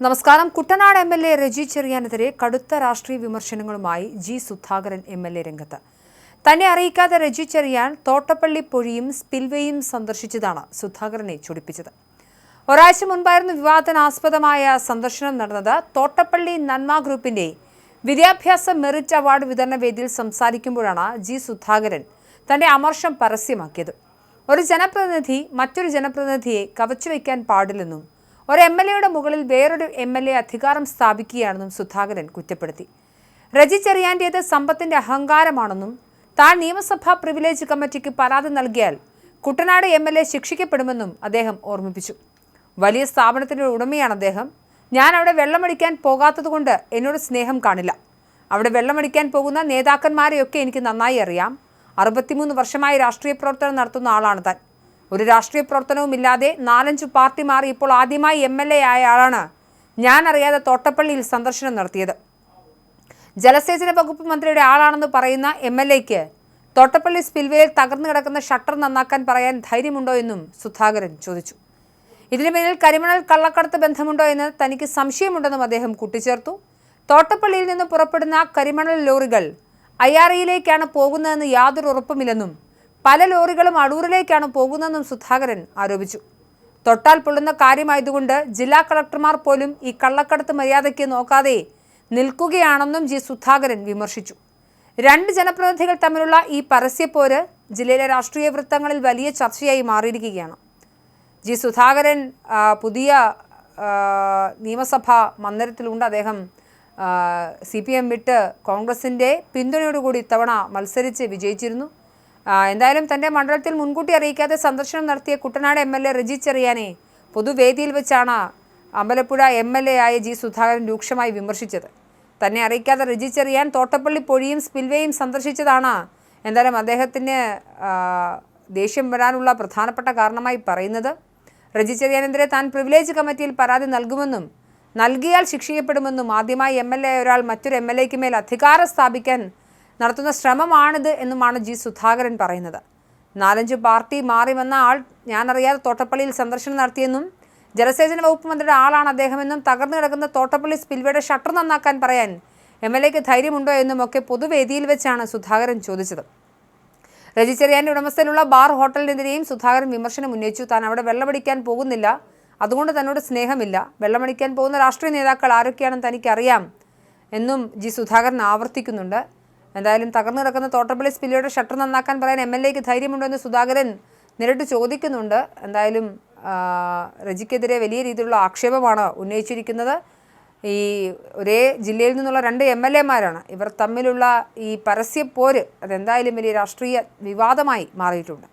നമസ്കാരം. കുട്ടനാട് എം.എൽ.എ റെജി ചെറിയാനെതിരെ കടുത്ത രാഷ്ട്രീയ വിമർശനങ്ങളുമായി ജി സുധാകരൻ എം.എൽ.എ രംഗത്ത്. തന്നെ അറിയിക്കാതെ റെജി ചെറിയാൻ തോട്ടപ്പള്ളി പൊഴിയും സ്പിൽവേയും സന്ദർശിച്ചതാണ് സുധാകരനെ ചൊടിപ്പിച്ചത്. ഒരാഴ്ച മുൻപായിരുന്നു വിവാദനാസ്പദമായ സന്ദർശനം നടന്നത്. തോട്ടപ്പള്ളി നന്മ ഗ്രൂപ്പിന്റെ വിദ്യാഭ്യാസ മെറിറ്റ് അവാർഡ് വിതരണ വേദിയിൽ സംസാരിക്കുമ്പോഴാണ് ജി സുധാകരൻ തന്റെ അമർഷം പരസ്യമാക്കിയത്. ഒരു ജനപ്രതിനിധി മറ്റൊരു ജനപ്രതിനിധിയെ കവച്ചുവെക്കാൻ പാടില്ലെന്നും ഒരു എം.എൽ.എയുടെ മുകളിൽ വേറൊരു എം.എൽ.എ അധികാരം സ്ഥാപിക്കുകയാണെന്നും സുധാകരൻ കുറ്റപ്പെടുത്തി. റെജി ചെറിയാന്റേത് സമ്പത്തിന്റെ അഹങ്കാരമാണെന്നും താൻ നിയമസഭാ പ്രിവിലേജ് കമ്മിറ്റിക്ക് പരാതി നൽകിയാൽ കുട്ടനാട് എം.എൽ.എ ശിക്ഷിക്കപ്പെടുമെന്നും അദ്ദേഹം ഓർമ്മിപ്പിച്ചു. വലിയ സ്ഥാപനത്തിന്റെ ഉടമയാണ് അദ്ദേഹം. ഞാൻ അവിടെ വെള്ളമടിക്കാൻ പോകാത്തതുകൊണ്ട് എന്നോട് സ്നേഹം കാണില്ല. അവിടെ വെള്ളമടിക്കാൻ പോകുന്ന നേതാക്കന്മാരെയൊക്കെ എനിക്ക് നന്നായി അറിയാം. 63 വർഷമായി രാഷ്ട്രീയ പ്രവർത്തനം നടത്തുന്ന ആളാണ് താൻ. ഒരു രാഷ്ട്രീയ പ്രവർത്തനവുമില്ലാതെ 4-5 പാർട്ടി മാറി ഇപ്പോൾ ആദ്യമായി എം.എൽ.എ ആയ ആളാണ് ഞാൻ അറിയാതെ തോട്ടപ്പള്ളിയിൽ സന്ദർശനം നടത്തിയത്. ജലസേചന വകുപ്പ് മന്ത്രിയുടെ ആളാണെന്ന് പറയുന്ന എം.എൽ.എക്ക് തോട്ടപ്പള്ളി സ്പിൽവേയിൽ തകർന്നു കിടക്കുന്ന ഷട്ടർ നന്നാക്കാൻ പറയാൻ ധൈര്യമുണ്ടോ എന്നും സുധാകരൻ ചോദിച്ചു. ഇതിനു പിന്നിൽ കരിമണൽ കള്ളക്കടത്ത് ബന്ധമുണ്ടോ എന്ന് തനിക്ക് സംശയമുണ്ടെന്നും അദ്ദേഹം കൂട്ടിച്ചേർത്തു. തോട്ടപ്പള്ളിയിൽ നിന്ന് പുറപ്പെടുന്ന കരിമണൽ ലോറികൾ അയ്യാറിയിലേക്കാണ് പോകുന്നതെന്ന് യാതൊരു ഉറപ്പുമില്ലെന്നും പല ലോറികളും അടൂരിലേക്കാണ് പോകുന്നതെന്നും സുധാകരൻ ആരോപിച്ചു. തൊട്ടാൽ പൊള്ളുന്ന കാര്യമായതുകൊണ്ട് ജില്ലാ കളക്ടർമാർ പോലും ഈ കള്ളക്കടത്ത് മര്യാദയ്ക്ക് നോക്കാതെ നിൽക്കുകയാണെന്നും ജി സുധാകരൻ വിമർശിച്ചു. 2 ജനപ്രതിനിധികൾ തമ്മിലുള്ള ഈ പരസ്യപ്പോര് ജില്ലയിലെ രാഷ്ട്രീയ വൃത്തങ്ങളിൽ വലിയ ചർച്ചയായി മാറിയിരിക്കുകയാണ്. ജി സുധാകരൻ പുതിയ നിയമസഭാ മന്ദിരത്തിലുണ്ട്. അദ്ദേഹം CPM വിട്ട് കോൺഗ്രസിൻ്റെ പിന്തുണയോടുകൂടി ഇത്തവണ മത്സരിച്ച് വിജയിച്ചിരുന്നു. എന്തായാലും തൻ്റെ മണ്ഡലത്തിൽ മുൻകൂട്ടി അറിയിക്കാതെ സന്ദർശനം നടത്തിയ കുട്ടനാട് എം.എൽ.എ റെജി ചെറിയാനെ പൊതുവേദിയിൽ വെച്ചാണ് അമ്പലപ്പുഴ എം.എൽ.എ ആയ ജി സുധാകരൻ രൂക്ഷമായി വിമർശിച്ചത്. തന്നെ അറിയിക്കാതെ റെജി ചെറിയാൻ തോട്ടപ്പള്ളി പൊഴിയും സ്പിൽവേയും സന്ദർശിച്ചതാണ് എന്തായാലും അദ്ദേഹത്തിന് ദേഷ്യം വരാനുള്ള പ്രധാനപ്പെട്ട കാരണമായി പറയുന്നത്. റെജി ചെറിയാനെതിരെ താൻ പ്രിവിലേജ് കമ്മിറ്റിയിൽ പരാതി നൽകുമെന്നും നൽകിയാൽ ശിക്ഷിക്കപ്പെടുമെന്നും ആദ്യമായി എം.എൽ.എ ഒരാൾ മറ്റൊരു എം.എൽ.എക്ക് മേൽ അധികാരം സ്ഥാപിക്കാൻ നടത്തുന്ന ശ്രമമാണിത് എന്നുമാണ് ജി സുധാകരൻ പറയുന്നത്. 4-5 പാർട്ടി മാറി വന്ന ആൾ ഞാൻ അറിയാതെ തോട്ടപ്പള്ളിയിൽ സന്ദർശനം നടത്തിയെന്നും ജലസേചന വകുപ്പ് മന്ത്രിയുടെ ആളാണ് അദ്ദേഹമെന്നും തകർന്നു കിടക്കുന്ന തോട്ടപ്പള്ളി സ്പിൽവേയുടെ ഷട്ടർ നന്നാക്കാൻ പറയാൻ എം.എൽ.എക്ക് ധൈര്യമുണ്ടോ എന്നും ഒക്കെ പൊതുവേദിയിൽ വെച്ചാണ് സുധാകരൻ ചോദിച്ചത്. റെജി ചെറിയാന്റെ ഉടമസ്ഥയിലുള്ള ബാർ ഹോട്ടലിനെതിരെയും സുധാകരൻ വിമർശനം ഉന്നയിച്ചു. താൻ അവിടെ വെള്ളമടിക്കാൻ പോകുന്നില്ല, അതുകൊണ്ട് തന്നോട് സ്നേഹമില്ല. വെള്ളമടിക്കാൻ പോകുന്ന രാഷ്ട്രീയ നേതാക്കൾ ആരൊക്കെയാണെന്ന് തനിക്കറിയാം എന്നും ജി സുധാകരൻ ആവർത്തിക്കുന്നുണ്ട്. എന്തായാലും തകർന്നു കിടക്കുന്ന തോട്ടപ്പള്ളി സ്പിൽവേയുടെ ഷട്ടർ നന്നാക്കാൻ പറയാൻ എം.എൽ.എക്ക് ധൈര്യമുണ്ടോ എന്ന് സുധാകരൻ നേരിട്ട് ചോദിക്കുന്നുണ്ട്. എന്തായാലും റെജിക്കെതിരെ വലിയ രീതിയിലുള്ള ആക്ഷേപമാണ് ഉന്നയിച്ചിരിക്കുന്നത്. ഈ ഒരേ ജില്ലയിൽ നിന്നുള്ള 2 എം.എൽ.എമാരാണ്. ഇവർ തമ്മിലുള്ള ഈ പരസ്യപ്പോര് അതെന്തായാലും വലിയ രാഷ്ട്രീയ വിവാദമായി മാറിയിട്ടുണ്ട്.